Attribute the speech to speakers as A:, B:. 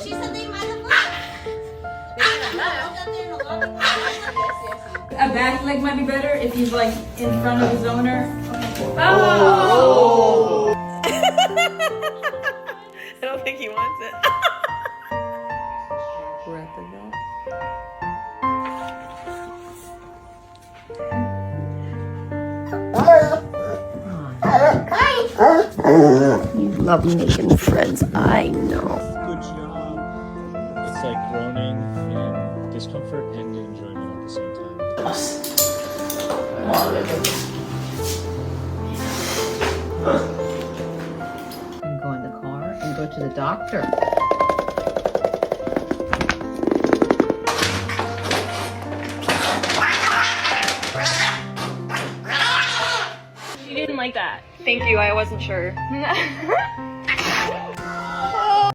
A: She said they might have
B: A back leg might be better if he's like in front of his owner.
C: Oh! I don't think he wants it. Breath of that.
D: You love making friends, I know.
E: Good job. It's like groaning in discomfort and enjoyment at the same time.
D: And go in the car and go to the doctor.
C: She didn't like that. Thank you, I wasn't sure.